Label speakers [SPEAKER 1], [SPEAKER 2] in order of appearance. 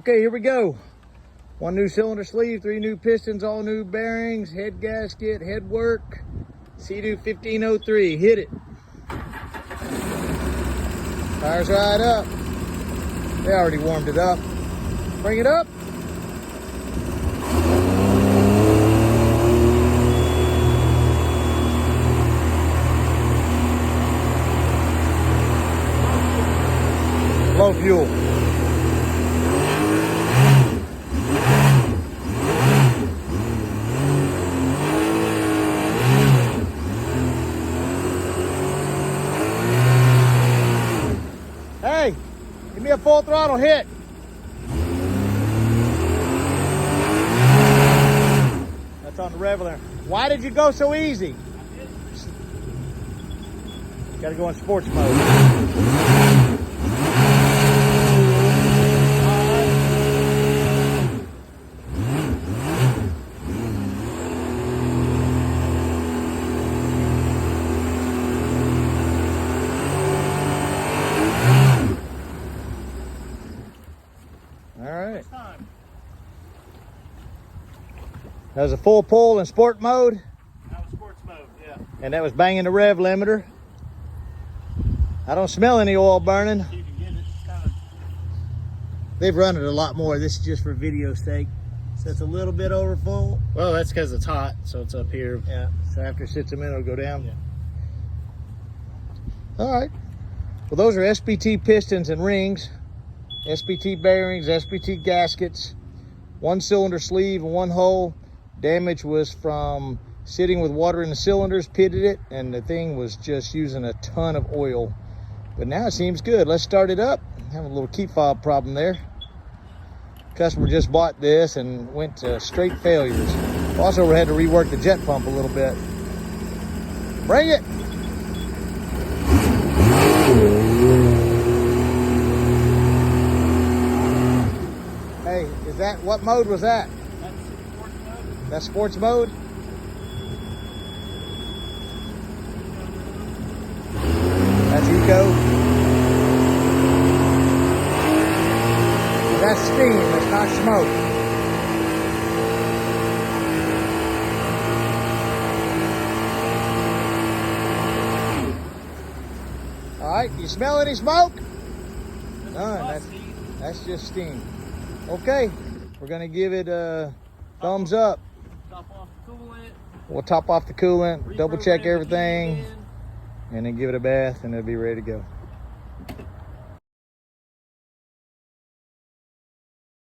[SPEAKER 1] Okay, here we go. 1 new cylinder sleeve, 3 new pistons, all new bearings, head gasket, head work. SeaDoo 1503, hit it. Fires right up. They already warmed it up. Bring it up. Low fuel. Hey, give me a full throttle hit. That's on the Reveler. Why did you go so easy? Gotta go in sports mode. All right. That was a full pull in sport mode.
[SPEAKER 2] That was sports mode, yeah.
[SPEAKER 1] And that was banging the rev limiter. I don't smell any oil burning.
[SPEAKER 2] You can get it kind of.
[SPEAKER 1] They've run it a lot more. This is just for video's sake. So it's a little bit over full.
[SPEAKER 2] Well, that's because it's hot, so it's up here.
[SPEAKER 1] Yeah. So after it sits a minute, it'll go down.
[SPEAKER 2] Yeah.
[SPEAKER 1] All right. Well, those are SPT pistons and rings, SPT bearings, SPT gaskets, 1 cylinder sleeve and 1 hole. Damage was from sitting with water in the cylinders, pitted it, and the thing was just using a ton of oil. But now it seems good. Let's start it up. Having a little key fob problem there. Customer just bought this and went to straight failures. Also, we had to rework the jet pump a little bit. Bring it. Hey, is that, what mode was that?
[SPEAKER 2] That's sports mode.
[SPEAKER 1] That's sports mode? That's eco. That's steam, that's not smoke. All right, you smell any smoke? None, that's just steam. Okay, we're gonna give it a thumbs up.
[SPEAKER 2] Top off the coolant.
[SPEAKER 1] We'll top off the coolant, double check
[SPEAKER 2] Reprogram the
[SPEAKER 1] everything,
[SPEAKER 2] key again.
[SPEAKER 1] and then give it a bath and it'll be ready to go.